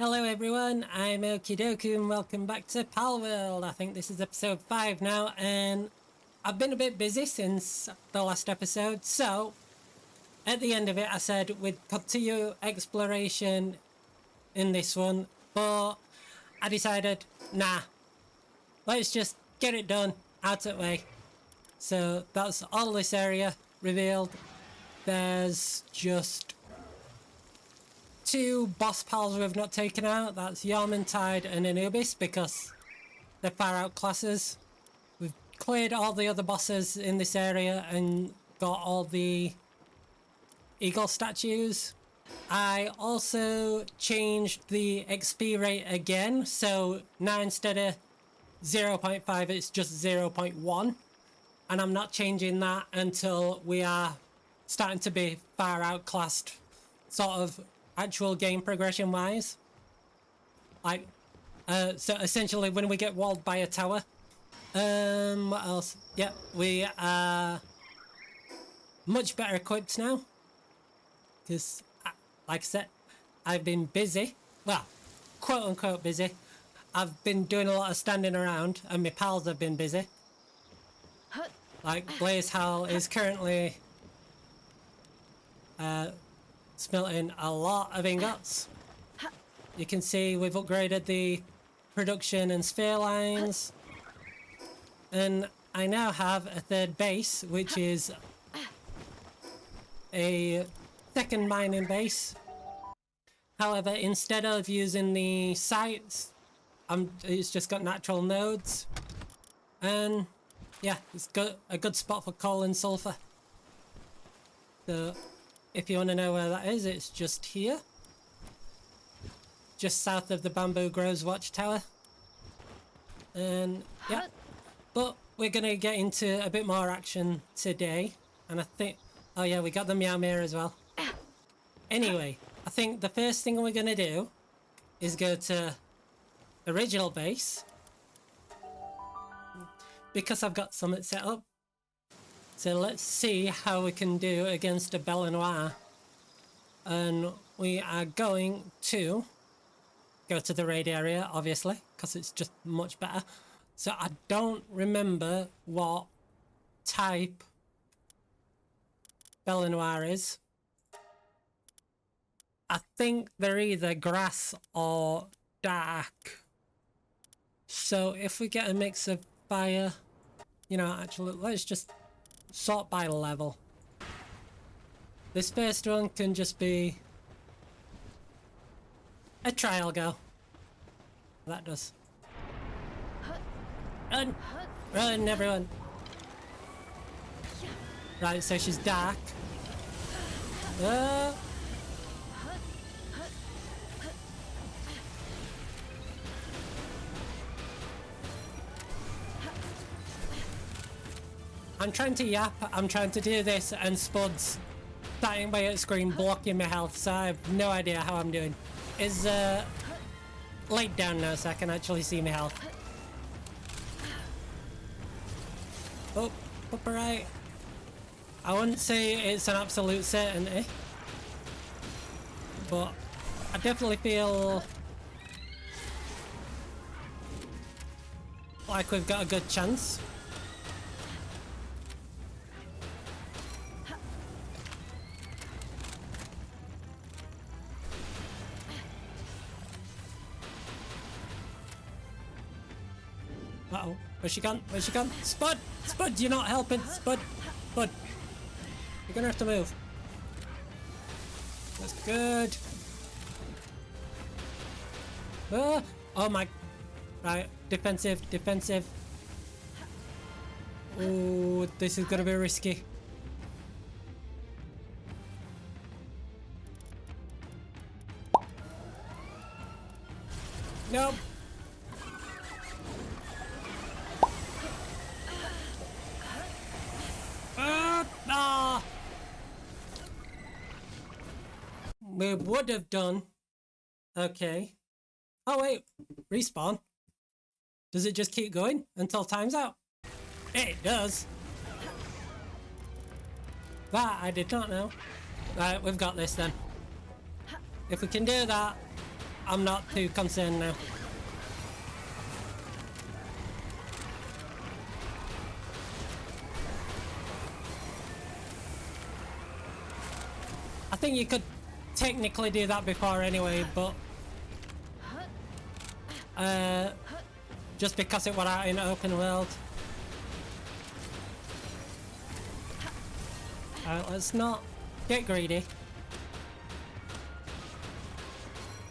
Hello everyone, I'm Okeedoku and welcome back to Palworld. I think this is episode 5 now, and I've been a bit busy since the last episode, so at the end of it I said we'd continue exploration in this one, but I decided, nah, let's just get it done, out of the way. So that's all this area revealed. There's just 2 boss pals we've not taken out. That's Yarmantide and Anubis because they're far out classes. We've cleared all the other bosses in this area and got all the eagle statues. I also changed the XP rate again, so now instead of 0.5 it's just 0.1, and I'm not changing that until we are starting to be far outclassed, sort of actual game progression wise. Like so essentially when we get walled by a tower. What else? Yep, we are much better equipped now because like I said, I've been busy, well, quote unquote busy. I've been doing a lot of standing around and my pals have been busy. Like Blaze Howl is currently smelting a lot of ingots. You can see we've upgraded the production and sphere lines, and I now have a 3rd base, which is a 2nd mining base. However, instead of using the sites, it's just got natural nodes, and yeah, it's got a good spot for coal and sulfur. So if you want to know where that is, it's just here. Just south of the Bamboo Groves Watchtower. And yeah, but we're going to get into a bit more action today. And I think, oh yeah, we got the Meow Mirror as well. Anyway, I think the first thing we're going to do is go to original base, because I've got something set up. So let's see how we can do against a Belenoir. And we are going to go to the raid area, obviously, because it's just much better. So I don't remember what type Belenoir is. I think they're either grass or dark. So if we get a mix of fire, you know, actually, let's just sort by level. This first one can just be a trial go. That does. Run! Run, everyone! Right, so she's dark. I'm trying to yap, I'm trying to do this, and Spud's starting by at screen blocking my health, so I have no idea how I'm doing. Is laid down now so I can actually see my health. Oh, up right. I wouldn't say it's an absolute certainty, but I definitely feel like we've got a good chance. Uh-oh, where's she gone? Where's she gone? Spud! Spud, you're not helping! Spud! Spud! You're gonna have to move. That's good. Oh my... Right, defensive, defensive. Oh, this is gonna be risky. Nope. We would have done. Okay. Oh wait, respawn. Does it just keep going until time's out? It does. That I did not know. Right, we've got this then. If we can do that, I'm not too concerned now. I think you could technically do that before anyway, but just because it was out in open world. Alright, let's not get greedy.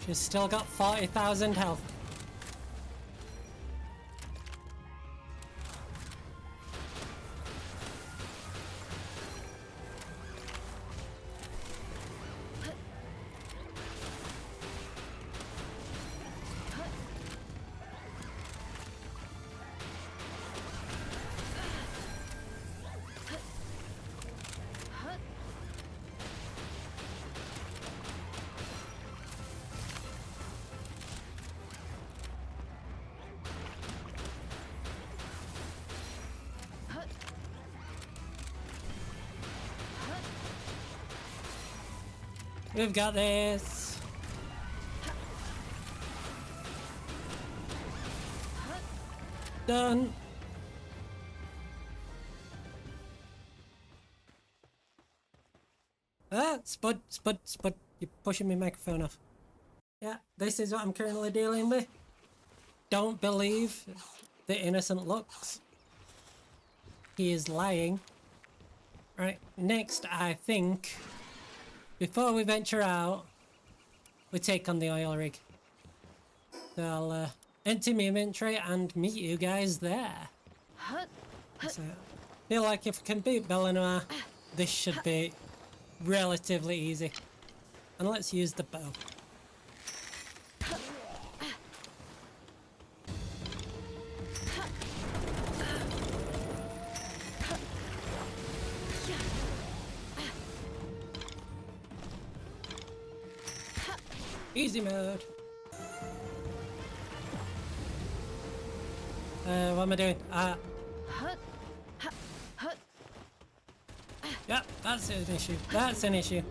She's still got 40,000 health. We've got this. Done. Ah, Spud. You're pushing my microphone off. Yeah, this is what I'm currently dealing with. Don't believe the innocent looks. He is lying. Right, next I think, before we venture out, we take on the oil rig. So I'll empty my inventory and meet you guys there. So, I feel like if we can beat Belenoir, this should be relatively easy. And let's use the bow. Easy mode. What am I doing? Yep, that's an issue. That's an issue.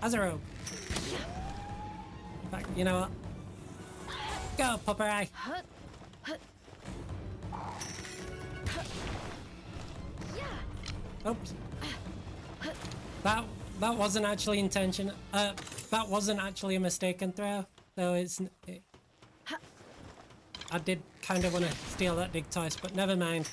As a rogue. In fact, you know what? Go, Popper Eye. Oops. That wasn't actually intention. That wasn't actually a mistaken throw. So I did kind of want to steal that dig twice, but never mind.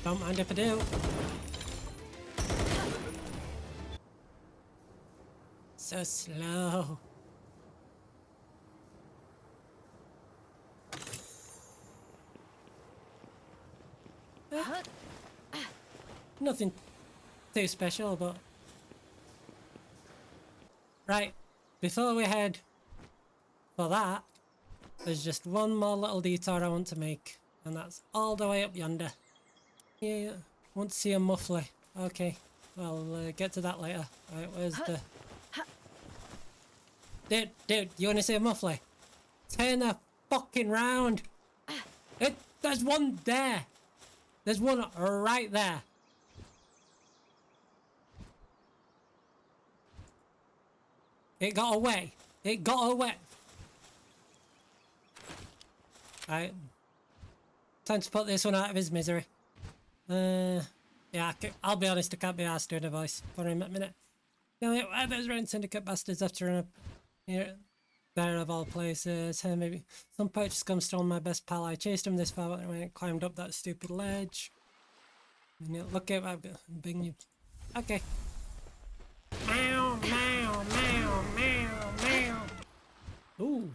Don't mind if I do. So slow. Nothing too special, but... Right, before we head for that, there's just one more little detour I want to make, and that's all the way up yonder. Yeah, want to see a muffler. Okay, I'll get to that later. Right, where's the... Dude, you want to see a muffler? Turn the fucking round! There's one there! There's one right there! It got away! It got away! Right. Time to put this one out of his misery. Yeah, I'll be honest, I can't be asked doing a voice for him at a minute. Why those Ren Syndicate bastards after run up here, there of all places? Hey, maybe some poacher scum stole my best pal. I chased him this far when it climbed up that stupid ledge. Look at I've got big new. Okay. Meow, meow, meow, meow, meow. Ooh,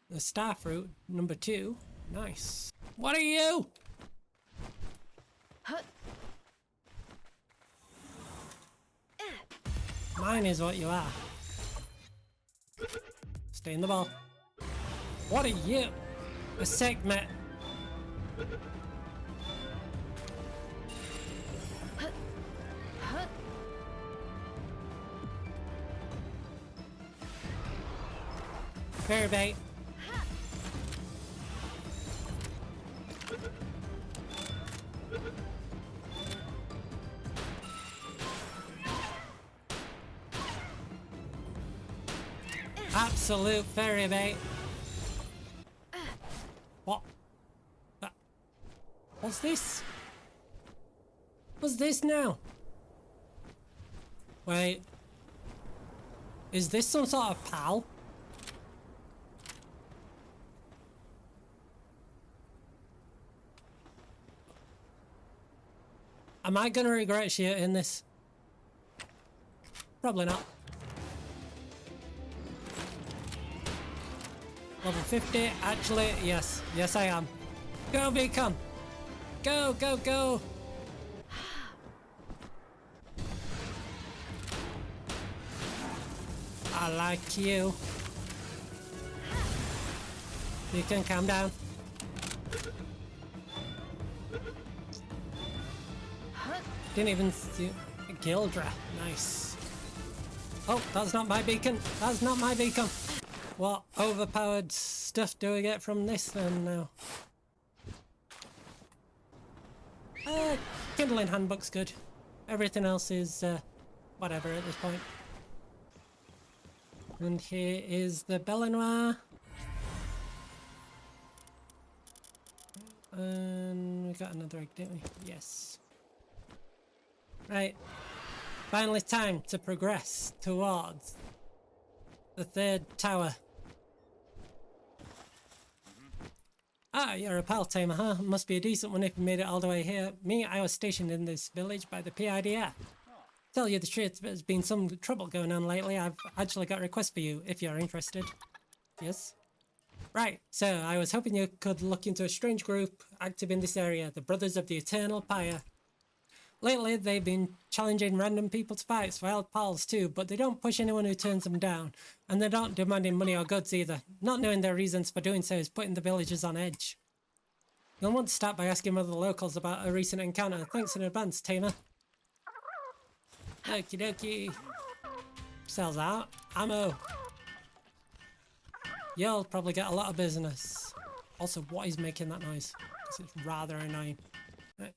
the star fruit number 2. Nice. What are you? Mine is what you are. Stay in the ball. What are you? A segment. Fairy bait. Absolute fairy bait. What? What's this? What's this now? Wait. Is this some sort of pal? Am I gonna regret shit in this? Probably not. Level 50, actually, yes. Yes, I am. Go, Beacon! Go, go, go! I like you. Beacon, calm down. Didn't even see Gildra. Nice. Oh, that's not my beacon. That's not my beacon. What overpowered stuff do we get from this then now? Kindling handbook's good. Everything else is whatever at this point. And here is the Belenoir. And we got another egg, didn't we? Yes. Right. Finally time to progress towards the third tower. Ah, you're a pal tamer, huh? Must be a decent one if you made it all the way here. Me, I was stationed in this village by the PIDF. Tell you the truth, there's been some trouble going on lately. I've actually got a request for you, if you're interested. Yes? Right, so I was hoping you could look into a strange group active in this area, the Brothers of the Eternal Pyre. Lately, they've been challenging random people to fights, wild pals too, but they don't push anyone who turns them down. And they're not demanding money or goods either. Not knowing their reasons for doing so is putting the villagers on edge. You'll want to start by asking other locals about a recent encounter. Thanks in advance, Tamer. Okie dokie. Sells out. Ammo. You'll probably get a lot of business. Also, what is making that noise? Because it's rather annoying. Right.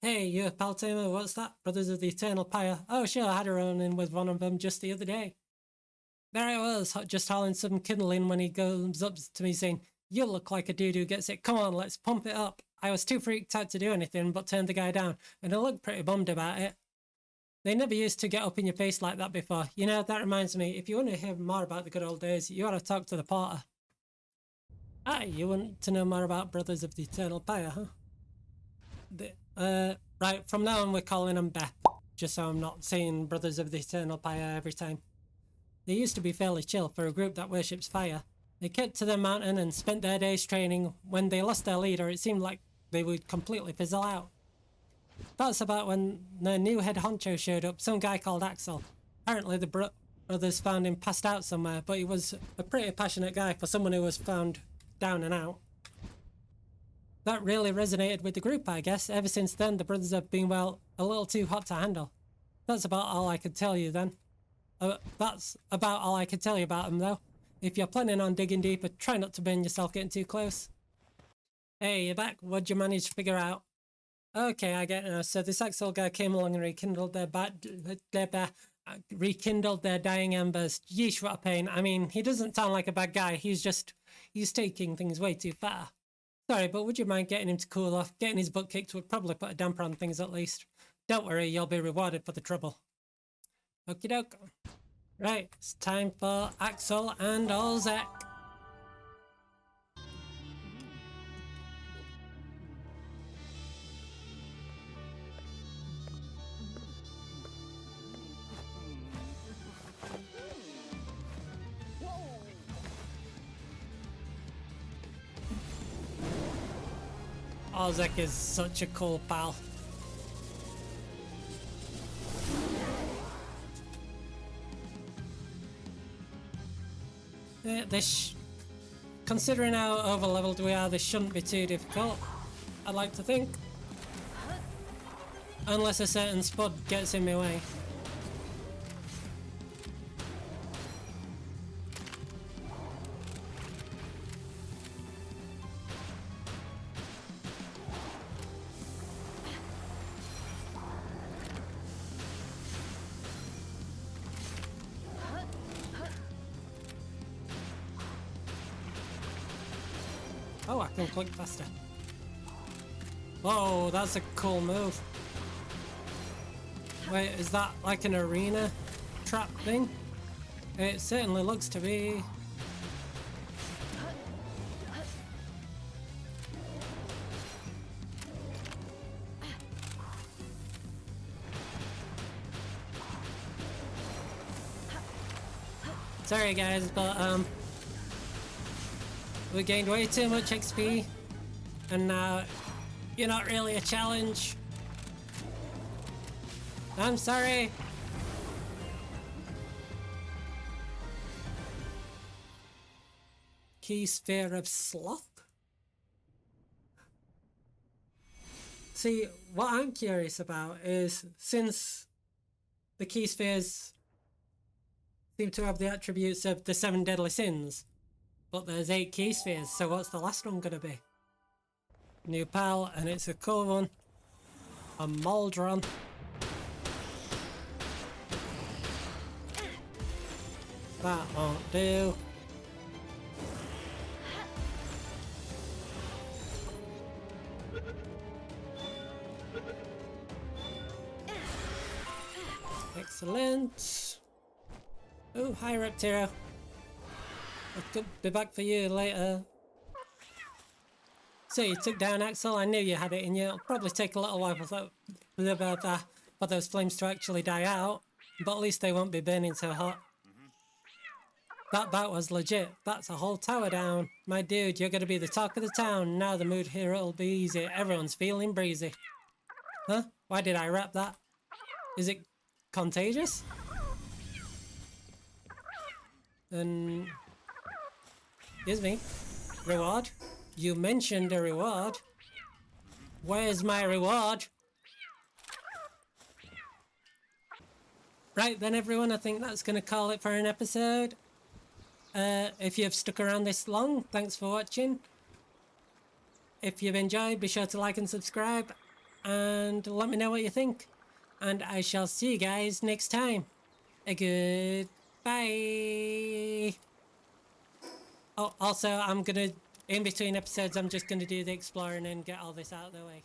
Hey, you a pal tamer? What's that? Brothers of the Eternal Pyre. Oh, sure, I had a run-in with one of them just the other day. There I was, just hauling some kindling when he goes up to me saying, "You look like a dude who gets it. Come on, let's pump it up." I was too freaked out to do anything, but turned the guy down, and I looked pretty bummed about it. They never used to get up in your face like that before. You know, that reminds me, if you want to hear more about the good old days, you ought to talk to the porter. Ah, you want to know more about Brothers of the Eternal Pyre, huh? Right, from now on we're calling them BEP, just so I'm not saying Brothers of the Eternal Pyre every time. They used to be fairly chill for a group that worships fire. They kept to their mountain and spent their days training. When they lost their leader, it seemed like they would completely fizzle out. That's about when the new head honcho showed up, some guy called Axel. Apparently the brothers found him passed out somewhere, but he was a pretty passionate guy for someone who was found down and out. That really resonated with the group, I guess. Ever since then, the brothers have been, well, a little too hot to handle. That's about all I could tell you then. That's about all I could tell you about them, though. If you're planning on digging deeper, try not to burn yourself getting too close. Hey, you're back. What'd you manage to figure out? Okay, I get it now. So this Axel guy came along and rekindled their dying embers. Yeesh, what a pain. I mean, he doesn't sound like a bad guy. He's taking things way too far. Sorry, but would you mind getting him to cool off? Getting his butt kicked would probably put a damper on things at least. Don't worry, you'll be rewarded for the trouble. Okeedoku. Right, it's time for Axel and Olzek. Olzek is such a cool pal. Considering how over-leveled we are, this shouldn't be too difficult, I'd like to think. Unless a certain spud gets in my way. Oh, I can click faster. Whoa, that's a cool move. Wait, is that like an arena trap thing? It certainly looks to be. Sorry guys, but we gained way too much XP, and now you're not really a challenge. I'm sorry. Key Sphere of Sloth? See, what I'm curious about is, since the Key Spheres seem to have the attributes of the 7 deadly sins, but there's 8 Key Spheres, so what's the last one gonna be? New pal, and it's a cool one. A Maldron. That won't do. Excellent. Oh, hi Reptiro. I could be back for you later. So you took down Axel. I knew you had it in you. It'll probably take a little while for those flames to actually die out, but at least they won't be burning so hot. That was legit. That's a whole tower down. My dude, you're gonna be the talk of the town. Now the mood here will be easy. Everyone's feeling breezy. Huh? Why did I rap that? Is it contagious? And excuse me. Reward? You mentioned a reward. Where's my reward? Right then everyone, I think that's gonna call it for an episode. If you've stuck around this long, thanks for watching. If you've enjoyed, be sure to like and subscribe, and let me know what you think. And I shall see you guys next time. Goodbye. Oh, also, I'm gonna, in between episodes, I'm just gonna do the exploring and get all this out of the way.